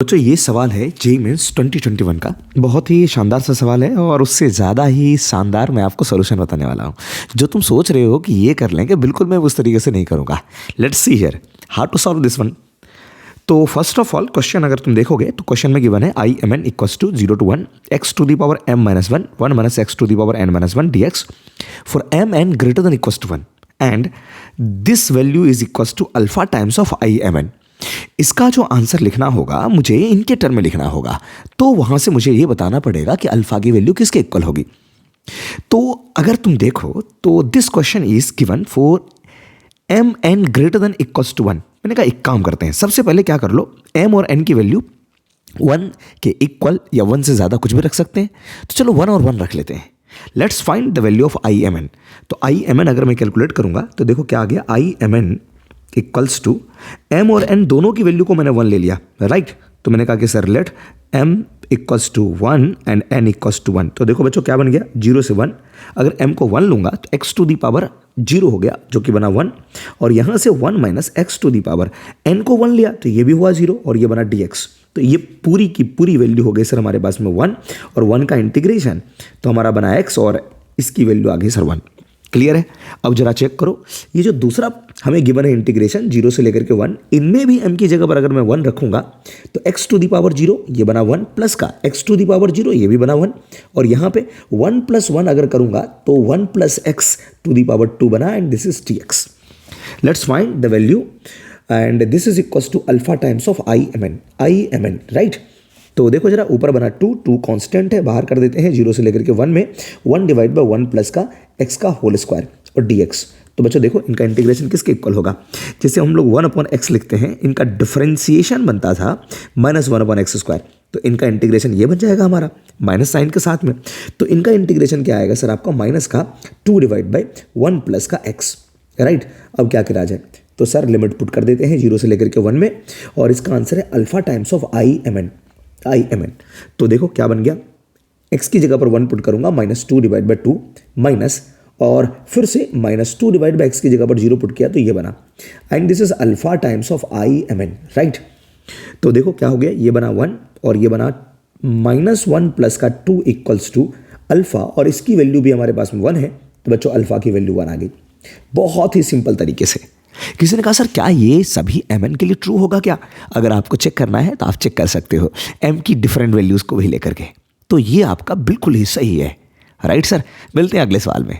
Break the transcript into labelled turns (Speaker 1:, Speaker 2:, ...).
Speaker 1: बच्चों ये सवाल है जेईई मेंस 2021 का। बहुत ही शानदार सा सवाल है और उससे ज़्यादा ही शानदार मैं आपको सॉल्यूशन बताने वाला हूँ। जो तुम सोच रहे हो कि ये कर लेंगे, बिल्कुल मैं उस तरीके से नहीं करूँगा। Let's see here how to solve this one. तो फर्स्ट ऑफ ऑल क्वेश्चन अगर तुम देखोगे तो क्वेश्चन में गिवन है I m n equals to 0 to 1 x to the power m minus 1 1 minus x to the power n minus 1 dx for m n greater than equals to 1 and this value is equals to alpha times of I m n। इसका जो answer लिखना होगा मुझे इनके term में लिखना होगा, तो वहाँ से मुझे ये बताना पड़ेगा कि अल्फ़ा की वैल्यू किसके इक्वल होगी। तो अगर तुम देखो तो this question is given for m n greater than equals to 1। मैंने कहा एक काम करते हैं, सबसे पहले क्या कर लो, एम और एन की वैल्यू 1 के इक्वल या 1 से ज़्यादा कुछ भी रख सकते हैं। तो चलो 1 और 1 रख लेते हैं। Let's find the value of I m n. तो आई एम एन अगर मैं कैलकुलेट करूँगा तो देखो क्या आ गया, I m n equals to m और एन दोनों की वैल्यू को मैंने 1 ले लिया, राइट। तो मैंने कहा कि sir let m equals to 1 and n equals to 1। तो देखो बच्चों क्या बन गया, 0 से 1। अगर m को 1 लूँगा तो x टू दी पावर 0 हो गया जो कि बना 1, और यहाँ से 1 minus x to the power n को 1 लिया तो ये भी हुआ 0 और ये बना dx। तो ये पूरी की पूरी वैल्यू हो गई सर हमारे पास में 1, और 1 का इंटीग्रेशन तो हमारा बना x और इसकी वैल्यू आ गई सर 1। क्लियर है। अब जरा चेक करो, ये जो दूसरा हमें गिवन है इंटीग्रेशन 0 से लेकर के 1, इनमें भी m की जगह पर अगर मैं 1 रखूंगा तो x टू दी पावर 0 ये बना 1 प्लस का x टू दी पावर 0 ये भी बना 1, और यहाँ पे 1 प्लस 1 अगर करूंगा तो 1 plus x to the power 2 बना, and this is dx। Let's find the value and this is equals to alpha times of I m n, right. तो देखो जरा ऊपर बना 2 कांस्टेंट है, बाहर कर देते हैं 0 से लेकर के 1 में 1 डिवाइड बाय 1 प्लस का x का होल स्क्वायर और dx। तो बच्चों देखो इनका इंटीग्रेशन किसके इक्वल होगा, जैसे हम लोग 1/x लिखते हैं, इनका डिफरेंशिएशन बनता था -1/x²। तो इनका इंटीग्रेशन ये बन जाएगा हमारा माइनस साइन के साथ में। तो इनका इंटीग्रेशन क्या आएगा सर आपका, माइनस का 2 डिवाइड बाई 1 प्लस का x, राइट। अब क्या करा जाए, तो सर लिमिट पुट कर देते हैं 0 से लेकर के 1 में, और इसका आंसर है alpha times of I m n. तो देखो क्या बन गया, x की जगह पर 1 पुट करूंगा -2 डिवाइड बाई 2 माइनस, और फिर से -2 डिवाइड बाई x की जगह पर 0 पुट किया तो ये बना, and this is alpha times of I m n, right. तो देखो क्या हो गया, ये बना 1 और ये बना -1 प्लस का 2 इक्वल्स टू अल्फा, और इसकी वैल्यू भी हमारे पास में 1 है, तो बच्चों अल्फा की वैल्यू 1 आ गई। बहुत ही सिंपल तरीके से। किसी ने कहा सर क्या ये सभी एम एन के लिए ट्रू होगा क्या? अगर आपको चेक करना है तो आप चेक कर सकते हो एम की डिफरेंट वैल्यूज़ को भी लेकर के। तो ये आपका बिल्कुल ही सही है, राइट सर। मिलते हैं अगले सवाल में।